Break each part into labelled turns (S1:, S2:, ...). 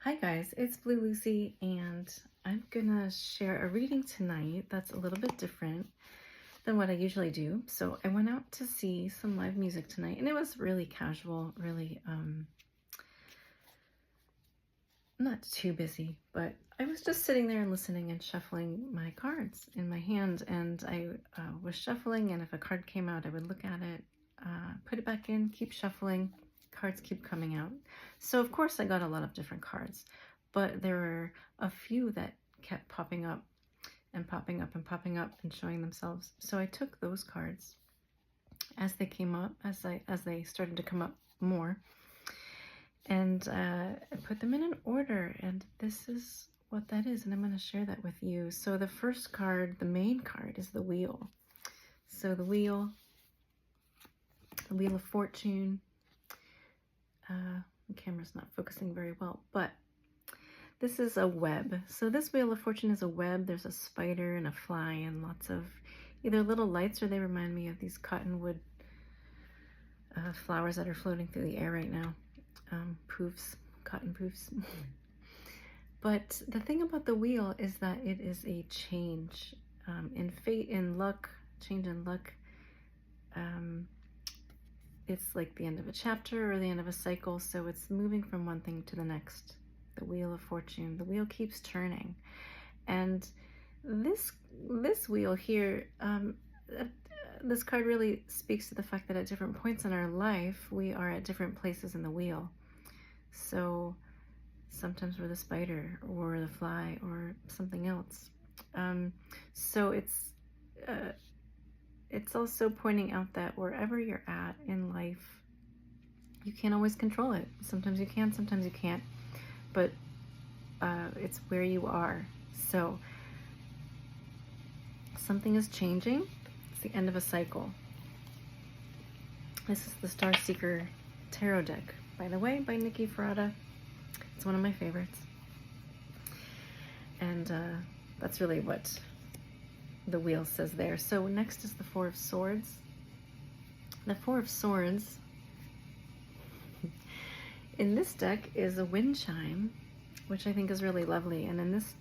S1: Hi guys, it's Blue Lucy and I'm gonna share a reading tonight that's a little bit different than what I usually do. So I went out to see some live music tonight and it was really casual, really not too busy, but I was just sitting there and listening and shuffling my cards in my hand, and I was shuffling, and if a card came out I would look at it, put it back in, keep shuffling, cards keep coming out. So of course I got a lot of different cards, but there were a few that kept popping up and popping up and popping up and showing themselves. So I took those cards as they came up, as they started to come up more, and put them in an order, and this is what that is, and I'm going to share that with you. So the first card, the main card, is the wheel. So the wheel of fortune. The camera's not focusing very well, but this is a web. So this wheel of fortune is a web. There's a spider and a fly and lots of either little lights, or they remind me of these cottonwood flowers that are floating through the air right now. Poofs, cotton poofs. But the thing about the wheel is that it is a change in fate, in luck, change in luck. It's like the end of a chapter or the end of a cycle, so it's moving from one thing to the next. The wheel of fortune, the wheel keeps turning, and this wheel here, this card really speaks to the fact that at different points in our life we are at different places in the wheel. So sometimes we're the spider or the fly or something else. So it's also pointing out that wherever you're at in life, you can't always control it. Sometimes you can, sometimes you can't, but it's where you are. So something is changing. It's the end of a cycle. This is the Star Seeker Tarot deck, by the way, by Nikki Ferrata. It's one of my favorites. And that's really what the wheel says there. So next is the Four of Swords. The Four of Swords in this deck is a wind chime, which I think is really lovely. And in this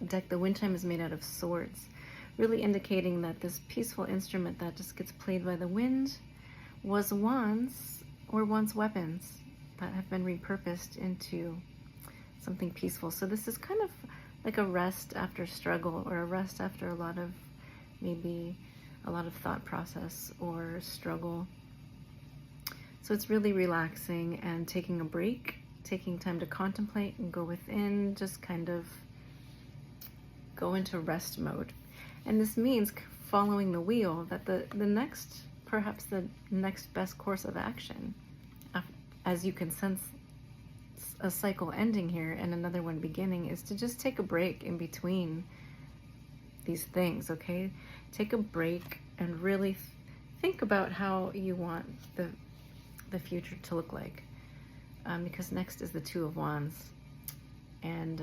S1: deck, the wind chime is made out of swords, really indicating that this peaceful instrument that just gets played by the wind was once weapons that have been repurposed into something peaceful. So this is kind of like a rest after struggle, or a rest after maybe a lot of thought process or struggle. So it's really relaxing and taking a break, taking time to contemplate and go within, just kind of go into rest mode. And this means following the wheel, that perhaps the next best course of action, as you can sense a cycle ending here and another one beginning, is to just take a break in between these things, okay? Take a break and really think about how you want the future to look like, because next is the Two of Wands, and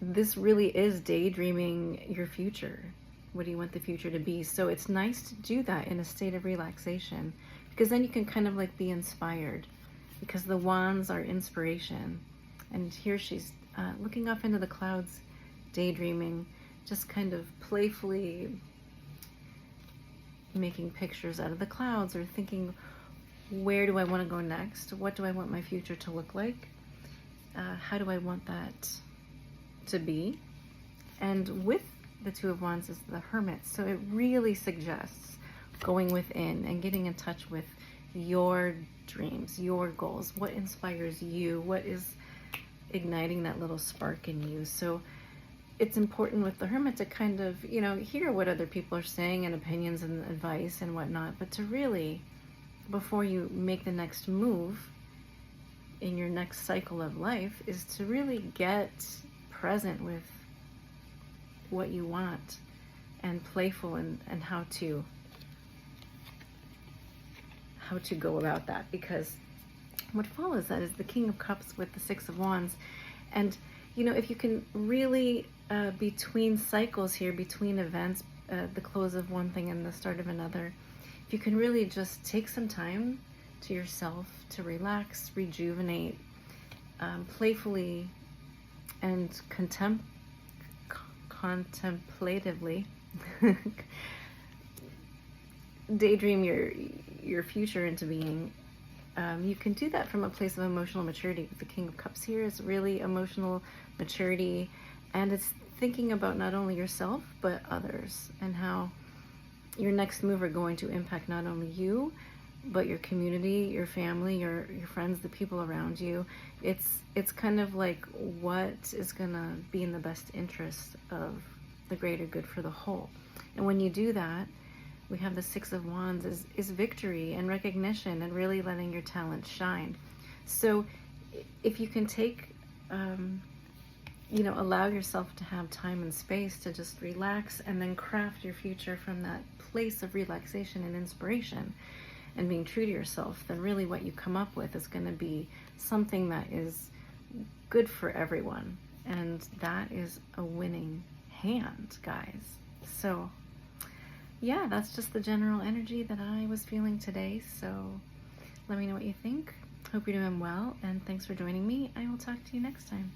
S1: this really is daydreaming your future. What do you want the future to be? So it's nice to do that in a state of relaxation, because then you can kind of like be inspired, because the wands are inspiration. And here she's looking up into the clouds, daydreaming, just kind of playfully making pictures out of the clouds, or thinking, where do I want to go next? What do I want my future to look like? How do I want that to be? And with the Two of Wands is the Hermit. So it really suggests going within and getting in touch with your dreams, your goals, what inspires you, what is igniting that little spark in you. So it's important with the Hermit to kind of, hear what other people are saying and opinions and advice and whatnot, but to really, before you make the next move in your next cycle of life, is to really get present with what you want, and playful, and how to go about that. Because what follows that is the King of Cups with the Six of Wands. And if you can really between cycles here, between events, the close of one thing and the start of another, if you can really just take some time to yourself to relax, rejuvenate, playfully and contemplatively daydream your future into being. You can do that from a place of emotional maturity. The King of Cups here is really emotional maturity, and it's thinking about not only yourself but others, and how your next move are going to impact not only you but your community, your family, your friends, the people around you. It's kind of like what is gonna be in the best interest of the greater good for the whole. And when you do that, we have the Six of Wands is victory and recognition and really letting your talent shine. So if you can take, allow yourself to have time and space to just relax and then craft your future from that place of relaxation and inspiration and being true to yourself, then really what you come up with is going to be something that is good for everyone. And that is a winning hand, guys. So yeah, that's just the general energy that I was feeling today. So let me know what you think. Hope you're doing well, and thanks for joining me. I will talk to you next time.